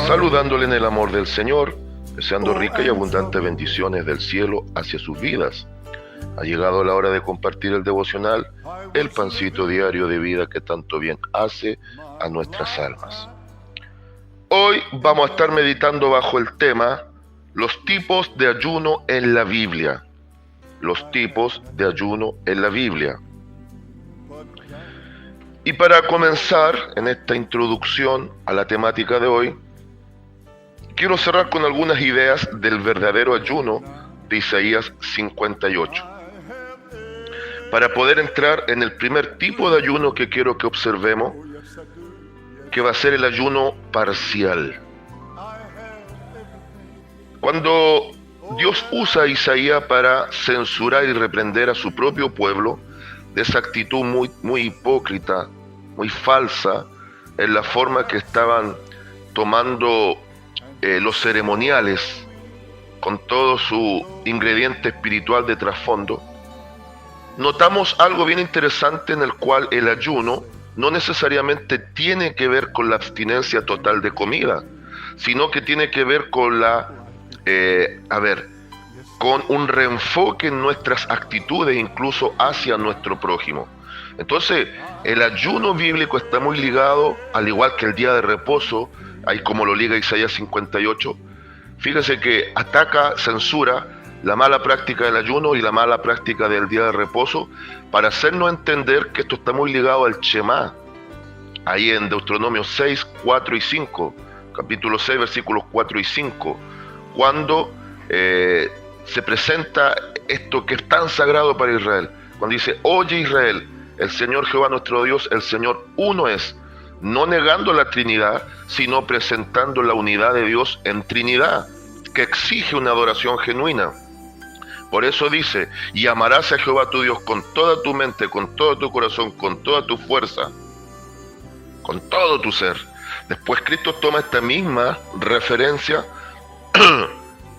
Saludándole en el amor del Señor, deseando ricas y abundantes bendiciones del cielo hacia sus vidas. Ha llegado la hora de compartir el devocional, el pancito diario de vida que tanto bien hace a nuestras almas. Hoy vamos a estar meditando bajo el tema los tipos de ayuno en la Biblia. Los tipos de ayuno en la Biblia. Y para comenzar en esta introducción a la temática de hoy, quiero cerrar con algunas ideas del verdadero ayuno de Isaías 58. Para poder entrar en el primer tipo de ayuno que quiero que observemos, que va a ser el ayuno parcial. Cuando Dios usa a Isaías para censurar y reprender a su propio pueblo de esa actitud muy hipócrita, muy falsa, en la forma que estaban tomando los ceremoniales con todo su ingrediente espiritual de trasfondo, notamos algo bien interesante en el cual el ayuno no necesariamente tiene que ver con la abstinencia total de comida, sino que tiene que ver con con un reenfoque en nuestras actitudes, incluso hacia nuestro prójimo. Entonces, el ayuno bíblico está muy ligado, al igual que el día de reposo, ahí como lo liga Isaías 58. Fíjese que ataca, censura la mala práctica del ayuno y la mala práctica del día de reposo, para hacernos entender que esto está muy ligado al Shema, ahí en Deuteronomio 6, 4 y 5, capítulo 6, versículos 4 y 5, cuando se presenta esto que es tan sagrado para Israel, cuando dice: oye Israel, el Señor Jehová nuestro Dios, el Señor uno es, no negando la Trinidad, sino presentando la unidad de Dios en Trinidad, que exige una adoración genuina. Por eso dice: y amarás a Jehová tu Dios con toda tu mente, con todo tu corazón, con toda tu fuerza, con todo tu ser. Después Cristo toma esta misma referencia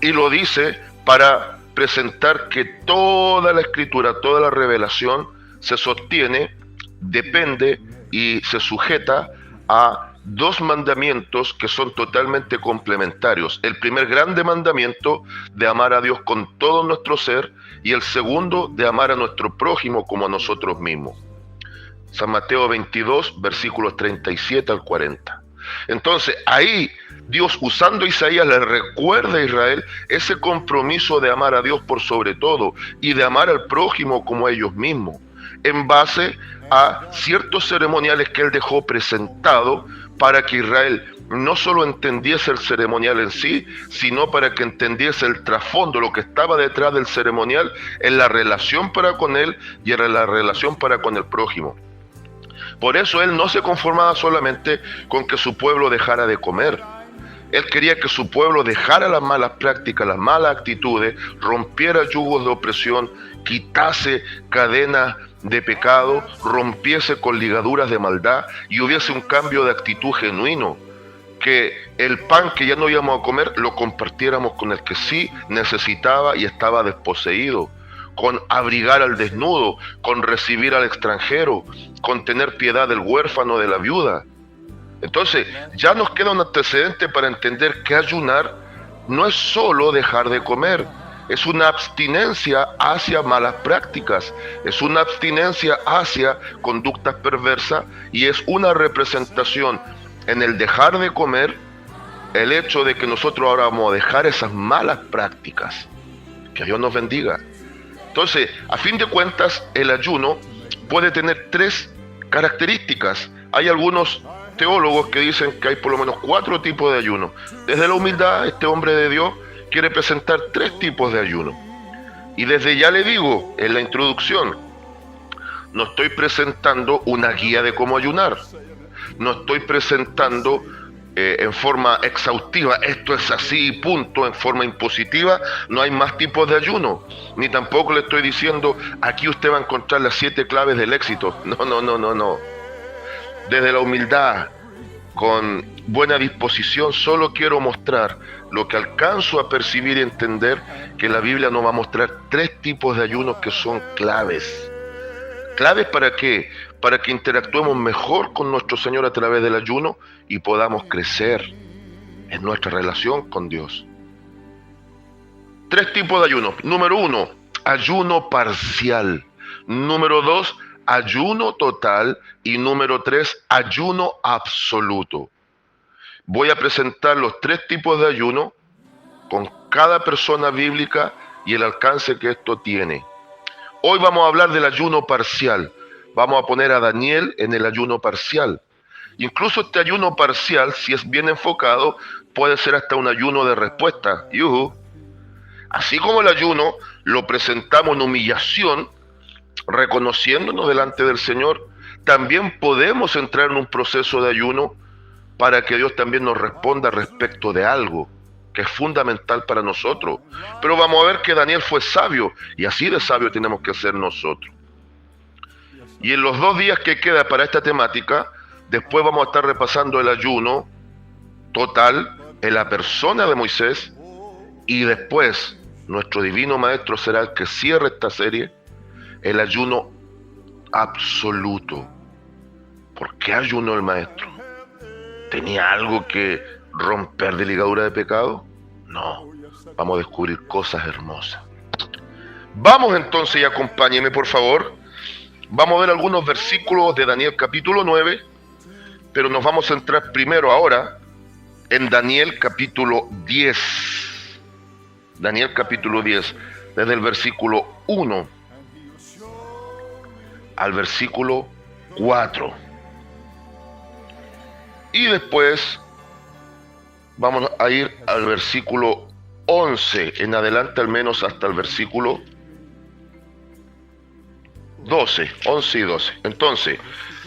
y lo dice para presentar que toda la escritura, toda la revelación se sostiene, depende y se sujeta a dos mandamientos que son totalmente complementarios. El primer grande mandamiento de amar a Dios con todo nuestro ser, y el segundo de amar a nuestro prójimo como a nosotros mismos. San Mateo 22, versículos 37 al 40. Entonces ahí Dios, usando a Isaías, le recuerda a Israel ese compromiso de amar a Dios por sobre todo y de amar al prójimo como a ellos mismos, en base a ciertos ceremoniales que él dejó presentado para que Israel no solo entendiese el ceremonial en sí, sino para que entendiese el trasfondo, lo que estaba detrás del ceremonial, en la relación para con él y en la relación para con el prójimo. Por eso él no se conformaba solamente con que su pueblo dejara de comer. Él quería que su pueblo dejara las malas prácticas, las malas actitudes, rompiera yugos de opresión, quitase cadenas de pecado, rompiese con ligaduras de maldad y hubiese un cambio de actitud genuino. Que el pan que ya no íbamos a comer lo compartiéramos con el que sí necesitaba y estaba desposeído, con abrigar al desnudo, con recibir al extranjero, con tener piedad del huérfano, de la viuda. Entonces ya nos queda un antecedente para entender que ayunar no es solo dejar de comer, es una abstinencia hacia malas prácticas, es una abstinencia hacia conductas perversas, y es una representación en el dejar de comer, el hecho de que nosotros ahora vamos a dejar esas malas prácticas. Que Dios nos bendiga. Entonces, a fin de cuentas, el ayuno puede tener tres características. Hay algunos teólogos que dicen que hay por lo menos 4 tipos de ayuno. Desde la humildad, este hombre de Dios quiere presentar 3 tipos de ayuno. Y desde ya le digo, en la introducción, no estoy presentando una guía de cómo ayunar. No estoy presentando en forma exhaustiva, esto es así y punto, en forma impositiva. No hay más tipos de ayuno. Ni tampoco le estoy diciendo, aquí usted va a encontrar las 7 claves del éxito. No. Desde la humildad, con buena disposición, solo quiero mostrar lo que alcanzo a percibir y entender, que la Biblia nos va a mostrar 3 tipos de ayunos que son claves. ¿Claves para qué? para que interactuemos mejor con nuestro Señor a través del ayuno y podamos crecer en nuestra relación con Dios. 3 tipos de ayuno. Número 1, ayuno parcial. Número 2, ayuno total. Y número 3, ayuno absoluto. Voy a presentar los 3 tipos de ayuno con cada persona bíblica y el alcance que esto tiene. Hoy vamos a hablar del ayuno parcial. Vamos a poner a Daniel en el ayuno parcial. Incluso este ayuno parcial, si es bien enfocado, puede ser hasta un ayuno de respuesta. Así como el ayuno lo presentamos en humillación, reconociéndonos delante del Señor, también podemos entrar en un proceso de ayuno para que Dios también nos responda respecto de algo que es fundamental para nosotros. Pero vamos a ver que Daniel fue sabio, y así de sabio tenemos que ser nosotros. Y en los 2 días que queda para esta temática, después vamos a estar repasando el ayuno total en la persona de Moisés, y después nuestro divino maestro será el que cierre esta serie, el ayuno absoluto. ¿Por qué ayunó el maestro? ¿Tenía algo que romper de ligadura de pecado? No, vamos a descubrir cosas hermosas. Vamos entonces, y acompáñenme por favor. Vamos a ver algunos versículos de Daniel capítulo 9, pero nos vamos a centrar primero ahora en Daniel capítulo 10. Daniel capítulo 10, desde el versículo 1 al versículo 4. Y después vamos a ir al versículo 11, en adelante al menos hasta el versículo 12, 11 y 12. Entonces,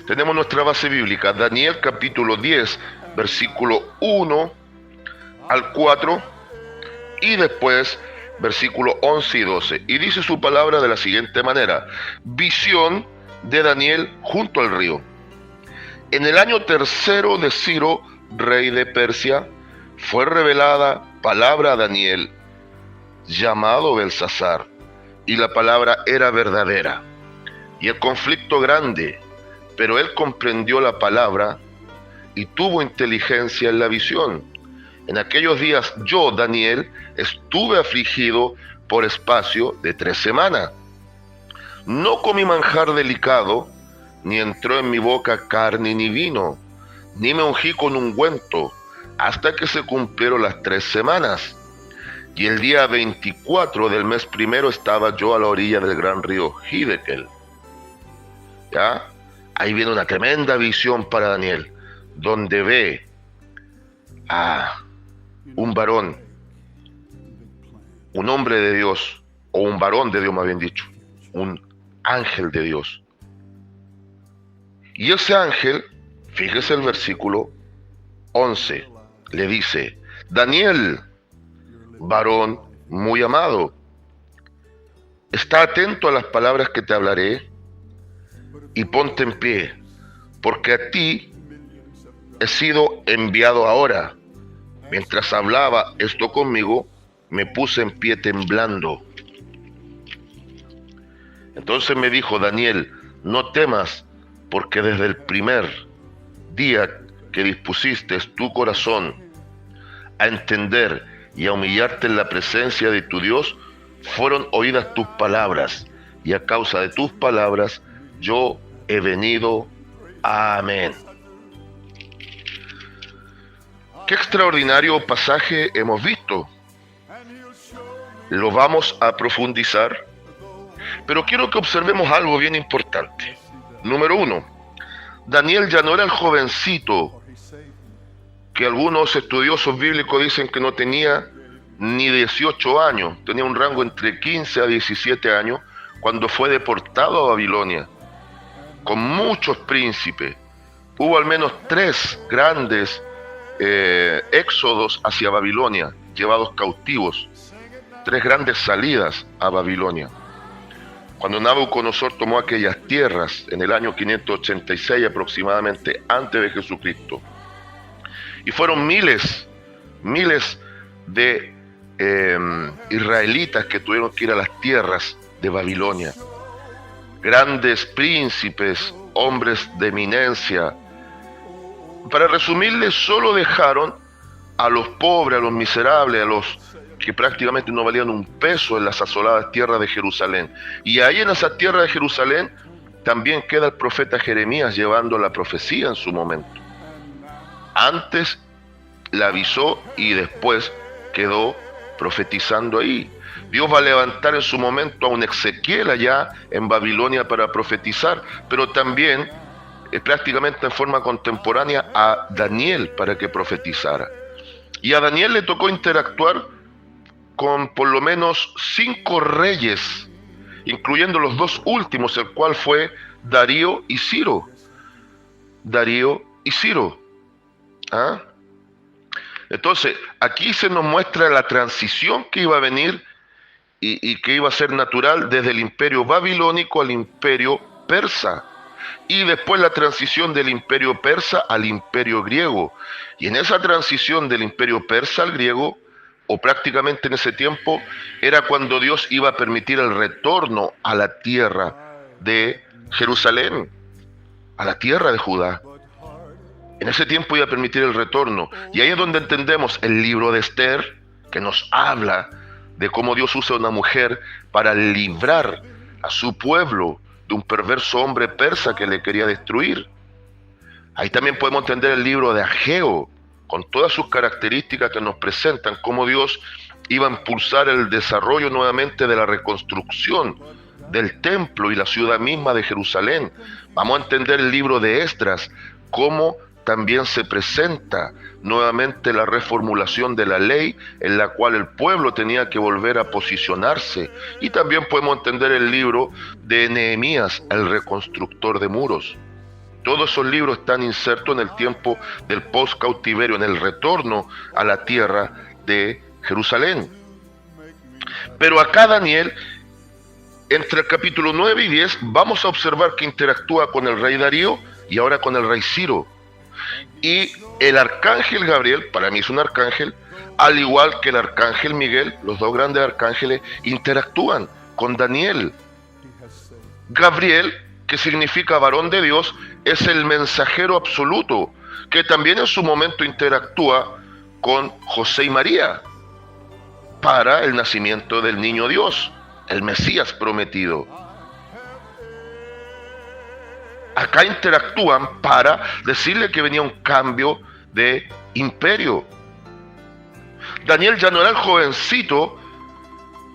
tenemos nuestra base bíblica, Daniel capítulo 10, versículo 1 al 4, y después versículo 11 y 12. Y dice su palabra de la siguiente manera: visión de Daniel junto al río. En el año 3 de Ciro, rey de Persia, fue revelada palabra a Daniel, llamado Belsasar, y la palabra era verdadera, y el conflicto grande, pero él comprendió la palabra y tuvo inteligencia en la visión. En aquellos días yo, Daniel, estuve afligido por espacio de 3 semanas. No comí manjar delicado, ni entró en mi boca carne ni vino, ni me ungí con ungüento, hasta que se cumplieron las 3 semanas. Y el día 24 del mes primero estaba yo a la orilla del gran río Hiddekel. ¿Ya? Ahí viene una tremenda visión para Daniel, donde ve a un varón, un hombre de Dios, o un varón de Dios más bien dicho, un ángel de Dios. Y ese ángel, fíjese el versículo 11, le dice: Daniel, varón muy amado, está atento a las palabras que te hablaré y ponte en pie, porque a ti he sido enviado ahora. Mientras hablaba esto conmigo, me puse en pie temblando. Entonces me dijo: Daniel, no temas, porque desde el primer día que dispusiste tu corazón a entender y a humillarte en la presencia de tu Dios, fueron oídas tus palabras, y a causa de tus palabras yo he venido. Amén. Qué extraordinario pasaje hemos visto. Lo vamos a profundizar, pero quiero que observemos algo bien importante. Número 1, Daniel ya no era el jovencito que algunos estudiosos bíblicos dicen que no tenía ni 18 años, tenía un rango entre 15 a 17 años, cuando fue deportado a Babilonia, con muchos príncipes. Hubo al menos 3 grandes éxodos hacia Babilonia, llevados cautivos, 3 grandes salidas a Babilonia. Cuando Nabucodonosor tomó aquellas tierras en el año 586 aproximadamente antes de Jesucristo, y fueron miles de israelitas que tuvieron que ir a las tierras de Babilonia, grandes príncipes hombres de eminencia. Para resumirles, solo dejaron a los pobres, a los miserables, a los que prácticamente no valían un peso en las asoladas tierras de Jerusalén. Y ahí en esa tierra de Jerusalén también queda el profeta Jeremías llevando la profecía en su momento. Antes la avisó y después quedó profetizando ahí. Dios va a levantar en su momento a un Ezequiel allá en Babilonia para profetizar, pero también prácticamente en forma contemporánea a Daniel para que profetizara. Y a Daniel le tocó interactuar con por lo menos 5 reyes, incluyendo los 2 últimos, el cual fue Darío y Ciro. Darío y Ciro. ¿Ah? Entonces, aquí se nos muestra la transición que iba a venir y que iba a ser natural desde el imperio babilónico al imperio persa. Y después la transición del imperio persa al imperio griego. Y en esa transición del imperio persa al griego, o prácticamente en ese tiempo, era cuando Dios iba a permitir el retorno a la tierra de Jerusalén, a la tierra de Judá. En ese tiempo iba a permitir el retorno. Y ahí es donde entendemos el libro de Esther, que nos habla de cómo Dios usa a una mujer para librar a su pueblo de un perverso hombre persa que le quería destruir. Ahí también podemos entender el libro de Ageo, con todas sus características que nos presentan, cómo Dios iba a impulsar el desarrollo nuevamente de la reconstrucción del templo y la ciudad misma de Jerusalén. Vamos a entender el libro de Esdras, cómo también se presenta nuevamente la reformulación de la ley en la cual el pueblo tenía que volver a posicionarse. Y también podemos entender el libro de Nehemías, el reconstructor de muros. Todos esos libros están insertos en el tiempo del post-cautiverio, en el retorno a la tierra de Jerusalén. Pero acá Daniel, entre el capítulo 9 y 10, vamos a observar que interactúa con el rey Darío y ahora con el rey Ciro. Y el arcángel Gabriel, para mí es un arcángel, al igual que el arcángel Miguel, los 2 grandes arcángeles, interactúan con Daniel. Gabriel, que significa varón de Dios, es el mensajero absoluto, que también en su momento interactúa con José y María para el nacimiento del niño Dios, el Mesías prometido. Acá interactúan para decirle que venía un cambio de imperio. Daniel ya no era el jovencito,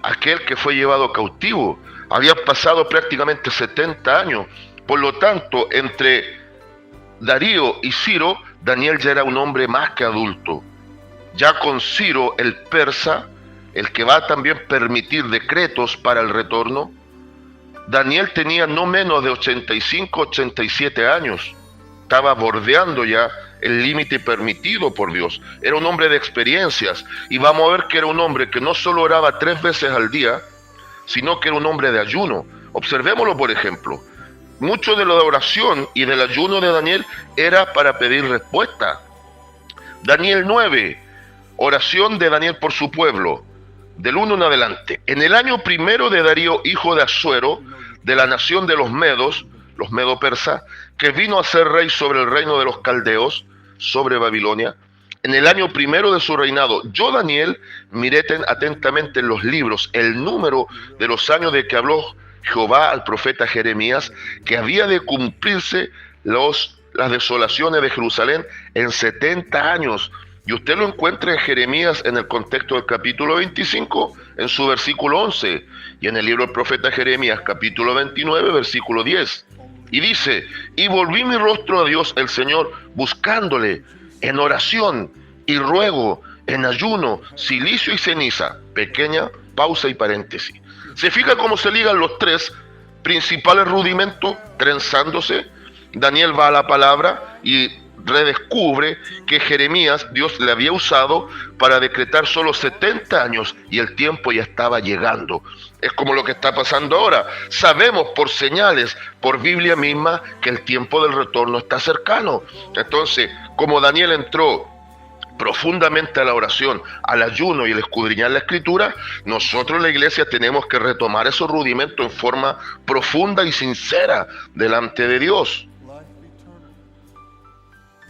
aquel que fue llevado cautivo. Habían pasado prácticamente 70 años. Por lo tanto, entre Darío y Ciro, Daniel ya era un hombre más que adulto. Ya con Ciro, el persa, el que va a también permitir decretos para el retorno, Daniel tenía no menos de 85, 87 años. Estaba bordeando ya el límite permitido por Dios. Era un hombre de experiencias. Y vamos a ver que era un hombre que no solo oraba 3 veces al día, sino que era un hombre de ayuno. Observémoslo, por ejemplo. Mucho de la oración y del ayuno de Daniel era para pedir respuesta. Daniel 9, oración de Daniel por su pueblo, del 1 en adelante. En el año primero de Darío, hijo de Asuero, de la nación de los medo-persas, que vino a ser rey sobre el reino de los caldeos, sobre Babilonia, en el año primero de su reinado, yo, Daniel, miré atentamente en los libros el número de los años de que habló Jehová al profeta Jeremías, que había de cumplirse las desolaciones de Jerusalén en 70 años. Y usted lo encuentra en Jeremías en el contexto del capítulo 25, en su versículo 11, y en el libro del profeta Jeremías, capítulo 29, versículo 10. Y dice, y volví mi rostro a Dios el Señor, buscándole en oración y ruego, en ayuno, silicio y ceniza. Pequeña pausa y paréntesis. ¿Se fija cómo se ligan los 3 principales rudimentos trenzándose? Daniel va a la palabra y redescubre que Jeremías, Dios le había usado para decretar solo 70 años y el tiempo ya estaba llegando. Es como lo que está pasando ahora. Sabemos por señales, por Biblia misma, que el tiempo del retorno está cercano. Entonces, como Daniel entró profundamente a la oración, al ayuno y el escudriñar la escritura, nosotros en la iglesia tenemos que retomar esos rudimentos en forma profunda y sincera delante de Dios.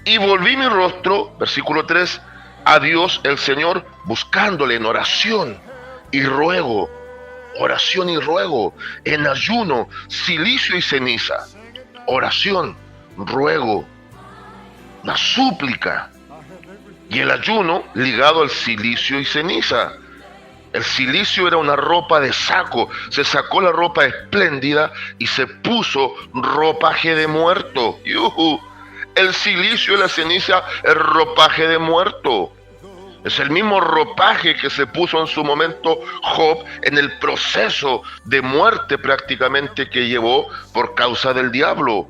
Y volví mi rostro, versículo 3, a Dios el Señor, buscándole en oración y ruego, en ayuno, cilicio y ceniza, oración, ruego, la súplica, y el ayuno ligado al cilicio y ceniza. El cilicio era una ropa de saco, se sacó la ropa espléndida y se puso ropaje de muerto. El cilicio y la ceniza es ropaje de muerto. Es el mismo ropaje que se puso en su momento Job en el proceso de muerte prácticamente que llevó por causa del diablo.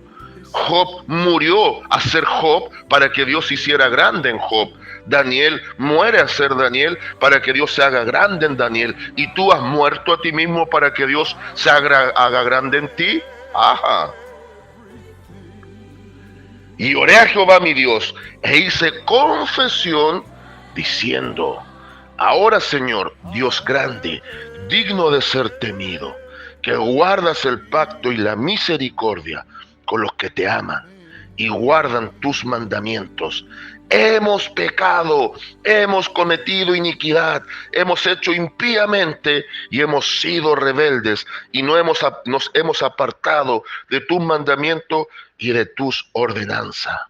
Job murió a ser Job para que Dios se hiciera grande en Job. Daniel muere a ser Daniel para que Dios se haga grande en Daniel. Y tú has muerto a ti mismo para que Dios se haga grande en ti. Ajá. Y oré a Jehová mi Dios e hice confesión diciendo: ahora, Señor, Dios grande, digno de ser temido, que guardas el pacto y la misericordia con los que te aman y guardan tus mandamientos. Hemos pecado, hemos cometido iniquidad, hemos hecho impíamente y hemos sido rebeldes y nos hemos apartado de tus mandamientos y de tus ordenanzas.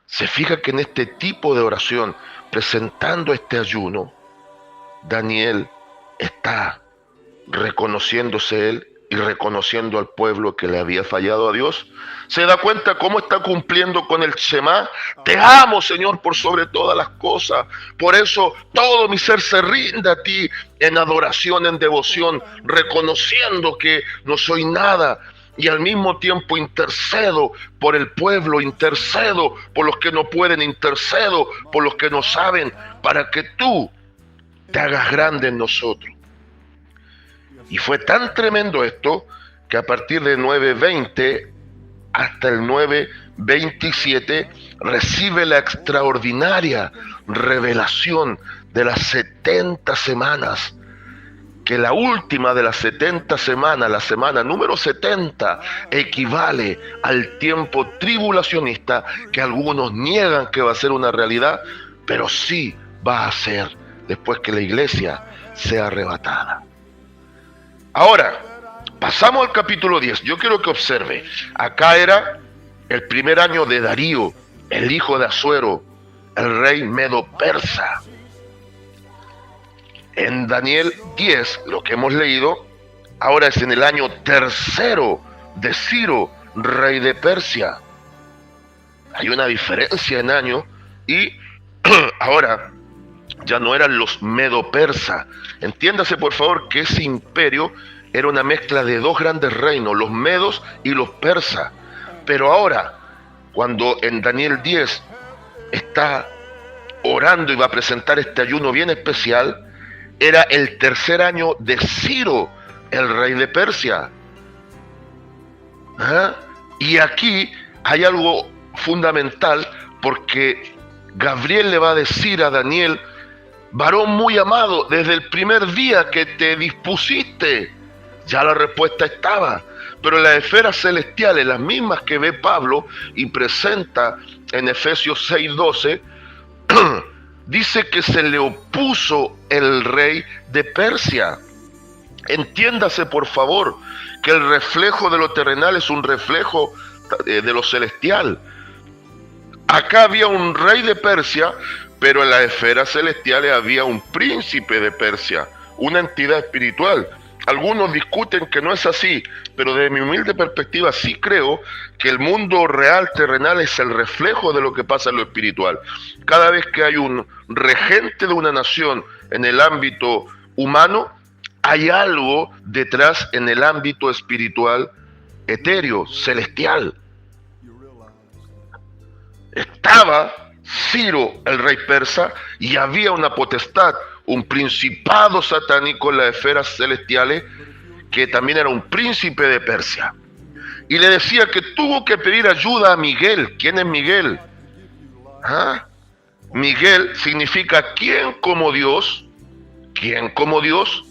Se fija que en este tipo de oración, presentando este ayuno, Daniel está reconociéndose él y reconociendo al pueblo que le había fallado a Dios. Se da cuenta cómo está cumpliendo con el Shema. Te amo, Señor, por sobre todas las cosas. Por eso todo mi ser se rinde a ti en adoración, en devoción, reconociendo que no soy nada. Y al mismo tiempo intercedo por el pueblo, intercedo por los que no pueden, intercedo por los que no saben, para que tú te hagas grande en nosotros. Y fue tan tremendo esto que a partir de 9:20 hasta el 9:27 recibe la extraordinaria revelación de las 70 semanas, que la última de las 70 semanas, la semana número 70, equivale al tiempo tribulacionista que algunos niegan que va a ser una realidad, pero sí va a ser después que la iglesia sea arrebatada. Ahora, pasamos al capítulo 10. Yo quiero que observe. Acá era el primer año de Darío, el hijo de Asuero, el rey medo-persa. En Daniel 10, lo que hemos leído, ahora es en el año tercero de Ciro, rey de Persia. Hay una diferencia en año y ahora ya no eran los medo-persa. Entiéndase por favor que ese imperio era una mezcla de dos grandes reinos, los medos y los persas. Pero ahora, cuando en Daniel 10 está orando y va a presentar este ayuno bien especial, era el tercer año de Ciro, el rey de Persia. ¿Ah? Y aquí hay algo fundamental, porque Gabriel le va a decir a Daniel: varón muy amado, desde el primer día que te dispusiste, ya la respuesta estaba. Pero las esferas celestiales, las mismas que ve Pablo y presenta en Efesios 6:12, dice que se le opuso el rey de Persia. Entiéndase por favor que el reflejo de lo terrenal es un reflejo de lo celestial. Acá había un rey de Persia, pero en las esferas celestiales había un príncipe de Persia, una entidad espiritual. Algunos discuten que no es así, pero desde mi humilde perspectiva sí creo que el mundo real terrenal es el reflejo de lo que pasa en lo espiritual. Cada vez que hay un regente de una nación en el ámbito humano, hay algo detrás en el ámbito espiritual, etéreo, celestial. Estaba Ciro, el rey persa, y había una potestad, un principado satánico en las esferas celestiales, que también era un príncipe de Persia. Y le decía que tuvo que pedir ayuda a Miguel. ¿Quién es Miguel? ¿Ah? Miguel significa ¿quién como Dios? ¿Quién como Dios?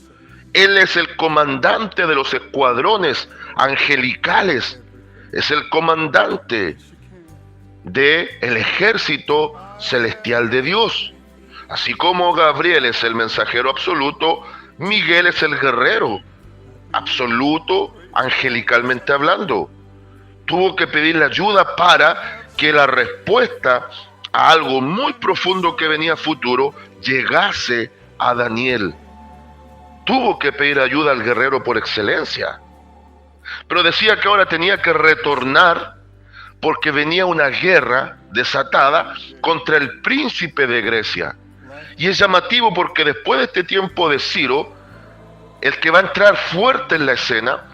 Él es el comandante de los escuadrones angelicales. Es el comandante. del ejército celestial de Dios. Así como Gabriel es el mensajero absoluto, Miguel es el guerrero absoluto, angelicalmente hablando. Tuvo que pedirle ayuda para que la respuesta a algo muy profundo que venía futuro llegase a Daniel. Tuvo que pedir ayuda al guerrero por excelencia. Pero decía que ahora tenía que retornar porque venía una guerra desatada contra el príncipe de Grecia. Y es llamativo porque después de este tiempo de Ciro, el que va a entrar fuerte en la escena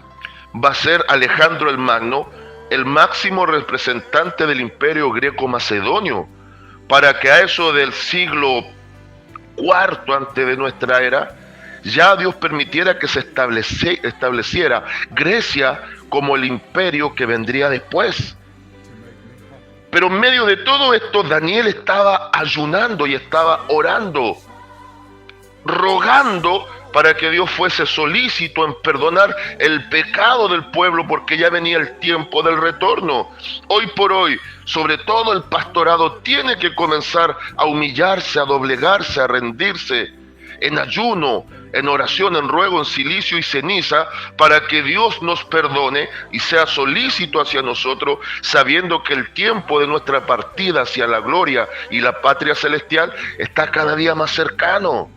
va a ser Alejandro el Magno, el máximo representante del imperio greco-macedonio, para que a eso del siglo IV antes de nuestra era, ya Dios permitiera que se estableciera Grecia como el imperio que vendría después. Pero en medio de todo esto, Daniel estaba ayunando y estaba orando, rogando para que Dios fuese solícito en perdonar el pecado del pueblo, porque ya venía el tiempo del retorno. Hoy por hoy, sobre todo el pastorado tiene que comenzar a humillarse, a doblegarse, a rendirse en ayuno, en oración, en ruego, en silicio y ceniza, para que Dios nos perdone y sea solícito hacia nosotros, sabiendo que el tiempo de nuestra partida hacia la gloria y la patria celestial está cada día más cercano.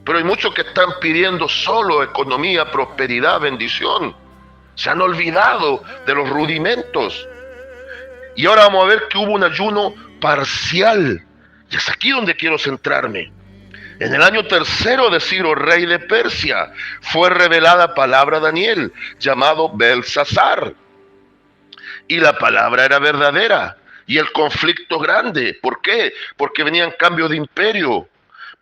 Pero hay muchos que están pidiendo solo economía, prosperidad, bendición. Se han olvidado de los rudimentos. Y ahora vamos a ver que hubo un ayuno parcial. Y es aquí donde quiero centrarme. En el año tercero de Ciro, rey de Persia, fue revelada palabra a Daniel, llamado Belsasar. Y la palabra era verdadera. Y el conflicto grande. ¿Por qué? Porque venían cambios de imperio.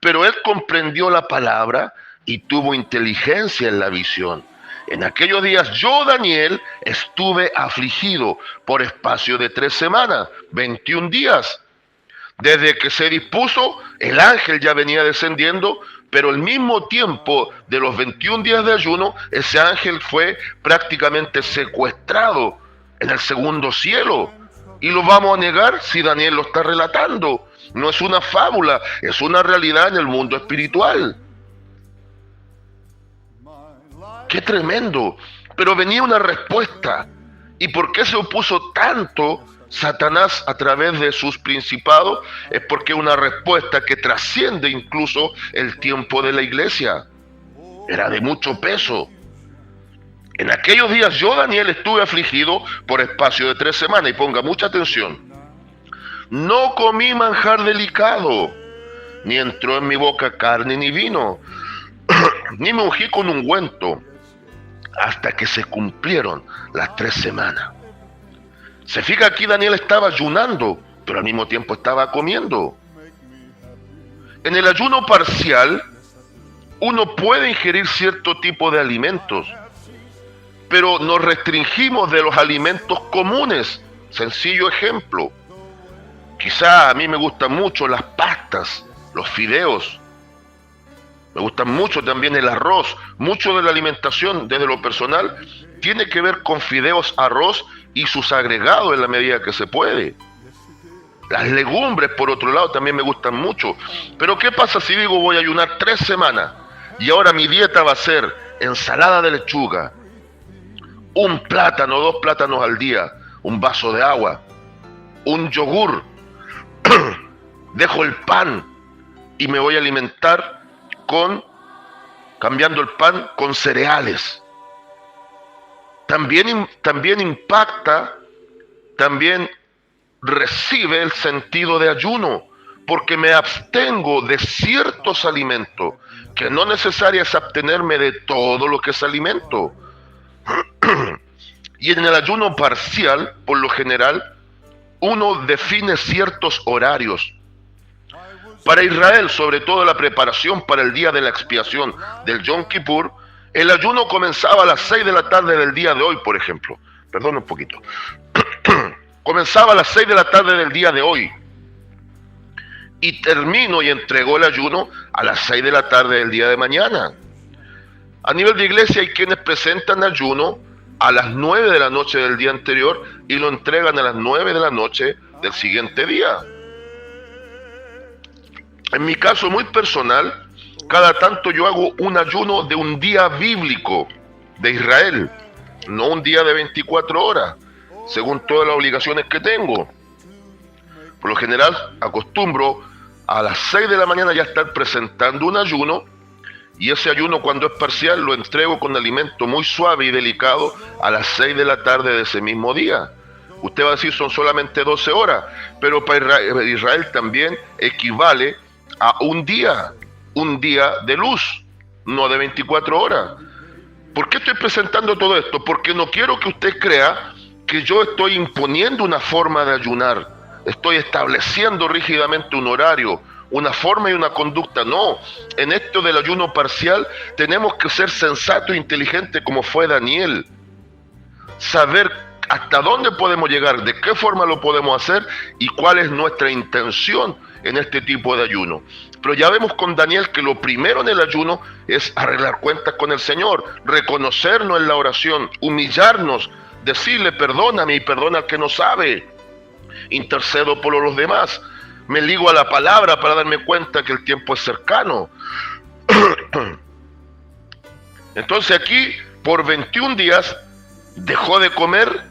Pero él comprendió la palabra y tuvo inteligencia en la visión. En aquellos días yo, Daniel, estuve afligido por espacio de 3 semanas, 21 días. Desde que se dispuso, el ángel ya venía descendiendo, pero al mismo tiempo de los 21 días de ayuno, ese ángel fue prácticamente secuestrado en el segundo cielo. Y lo vamos a negar si Daniel lo está relatando. No es una fábula, es una realidad en el mundo espiritual. ¡Qué tremendo! Pero venía una respuesta. ¿Y por qué se opuso tanto Satanás a través de sus principados? Es porque una respuesta que trasciende incluso el tiempo de la iglesia. Era de mucho peso. En aquellos días yo, Daniel, estuve afligido por espacio de 3 semanas. Y ponga mucha atención. No comí manjar delicado, ni entró en mi boca carne ni vino, ni me ungí con ungüento, hasta que se cumplieron las 3 semanas. Se fija aquí, Daniel estaba ayunando, pero al mismo tiempo estaba comiendo. En el ayuno parcial, uno puede ingerir cierto tipo de alimentos, pero nos restringimos de los alimentos comunes. Sencillo ejemplo. Quizá a mí me gustan mucho las pastas, los fideos. Me gustan mucho también el arroz. Mucho de la alimentación, desde lo personal, tiene que ver con fideos, arroz y sus agregados en la medida que se puede. Las legumbres, por otro lado, también me gustan mucho. Pero ¿qué pasa si digo voy a ayunar 3 semanas y ahora mi dieta va a ser ensalada de lechuga, un plátano, 2 plátanos al día, un vaso de agua, un yogur? Dejo el pan y me voy a alimentar cambiando el pan con cereales. También impacta, también recibe el sentido de ayuno, porque me abstengo de ciertos alimentos, que no necesario es abstenerme de todo lo que es alimento. Y en el ayuno parcial, por lo general, uno define ciertos horarios. Para Israel, sobre todo la preparación para el día de la expiación del Yom Kippur, el ayuno comenzaba a las 6 de la tarde del día de hoy, por ejemplo. Perdón un poquito. Comenzaba a las 6 de la tarde del día de hoy. Y termino y entregó el ayuno a las 6 de la tarde del día de mañana. A nivel de iglesia hay quienes presentan ayuno a las 9 de la noche del día anterior y lo entregan a las 9 de la noche del siguiente día. En mi caso muy personal, cada tanto yo hago un ayuno de un día bíblico de Israel, no un día de 24 horas, según todas las obligaciones que tengo. Por lo general acostumbro a las 6 de la mañana ya estar presentando un ayuno, y ese ayuno, cuando es parcial, lo entrego con alimento muy suave y delicado a las 6 de la tarde de ese mismo día. Usted va a decir, son solamente 12 horas, pero para Israel también equivale a un día de luz, no de 24 horas. ¿Por qué estoy presentando todo esto? Porque no quiero que usted crea que yo estoy imponiendo una forma de ayunar, estoy estableciendo rígidamente un horario, una forma y una conducta. No, en esto del ayuno parcial tenemos que ser sensatos e inteligentes como fue Daniel, saber hasta dónde podemos llegar, de qué forma lo podemos hacer y cuál es nuestra intención en este tipo de ayuno. Pero ya vemos con Daniel que lo primero en el ayuno es arreglar cuentas con el Señor, reconocernos en la oración, humillarnos, decirle perdóname y perdona al que no sabe, intercedo por los demás, me ligo a la palabra para darme cuenta que el tiempo es cercano. Entonces aquí, por 21 días, dejó de comer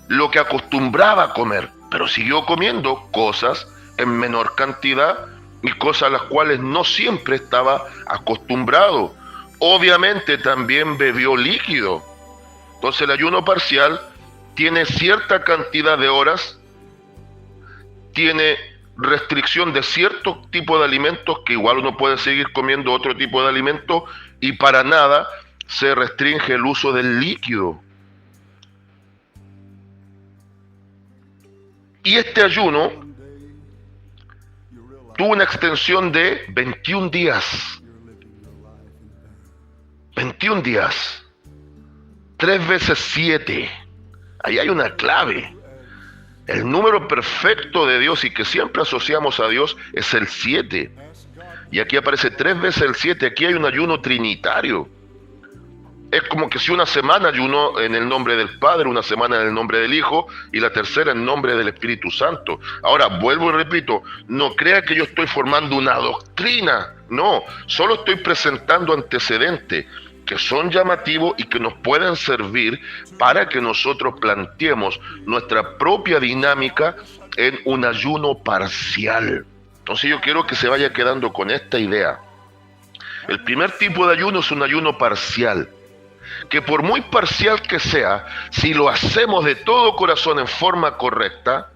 lo que acostumbraba a comer, pero siguió comiendo cosas en menor cantidad y cosas a las cuales no siempre estaba acostumbrado. Obviamente también bebió líquido. Entonces el ayuno parcial tiene cierta cantidad de horas, tiene restricción de cierto tipo de alimentos, que igual uno puede seguir comiendo otro tipo de alimentos, y para nada se restringe el uso del líquido. Y este ayuno tuvo una extensión de 21 días. 21 días. 3 veces 7. Ahí hay una clave. El número perfecto de Dios y que siempre asociamos a Dios es el 7. Y aquí aparece 3 veces el 7. Aquí hay un ayuno trinitario. Es como que si una semana ayunó en el nombre del Padre, una semana en el nombre del Hijo y la tercera en nombre del Espíritu Santo. Ahora, vuelvo y repito, no crea que yo estoy formando una doctrina. No, solo estoy presentando antecedentes que son llamativos y que nos pueden servir para que nosotros planteemos nuestra propia dinámica en un ayuno parcial. Entonces yo quiero que se vaya quedando con esta idea. El primer tipo de ayuno es un ayuno parcial, que por muy parcial que sea, si lo hacemos de todo corazón en forma correcta,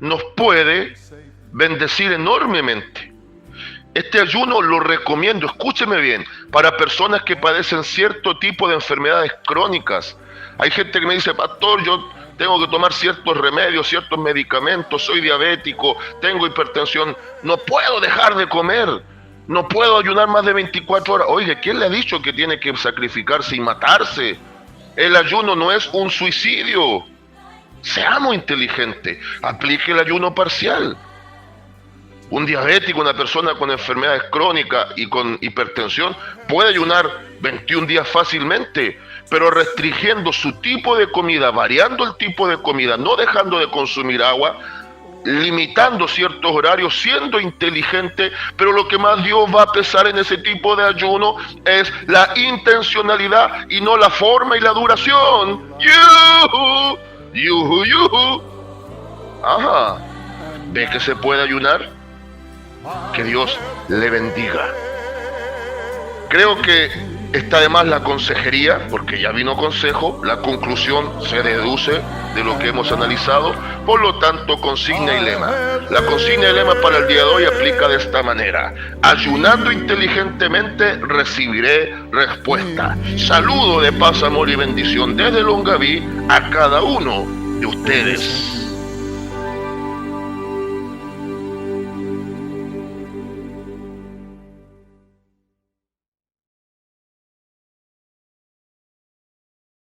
nos puede bendecir enormemente. Este ayuno lo recomiendo, escúcheme bien, para personas que padecen cierto tipo de enfermedades crónicas. Hay gente que me dice, pastor, yo tengo que tomar ciertos remedios, ciertos medicamentos, soy diabético, tengo hipertensión, no puedo dejar de comer, no puedo ayunar más de 24 horas. Oye, ¿quién le ha dicho que tiene que sacrificarse y matarse? El ayuno no es un suicidio. Seamos inteligentes, aplique el ayuno parcial. Un diabético, una persona con enfermedades crónicas y con hipertensión puede ayunar 21 días fácilmente, pero restringiendo su tipo de comida, variando el tipo de comida, no dejando de consumir agua, limitando ciertos horarios, siendo inteligente. Pero lo que más Dios va a pesar en ese tipo de ayuno es la intencionalidad y no la forma y la duración. ¡Yuhu! ¡Yuhu, yuhu! Ajá. ¿Ve que se puede ayunar? Que Dios le bendiga. Creo que está de más la consejería, porque ya vino consejo, la conclusión se deduce de lo que hemos analizado, por lo tanto consigna y lema. La consigna y lema para el día de hoy aplica de esta manera: ayunando inteligentemente recibiré respuesta. Saludo de paz, amor y bendición desde Longaví a cada uno de ustedes.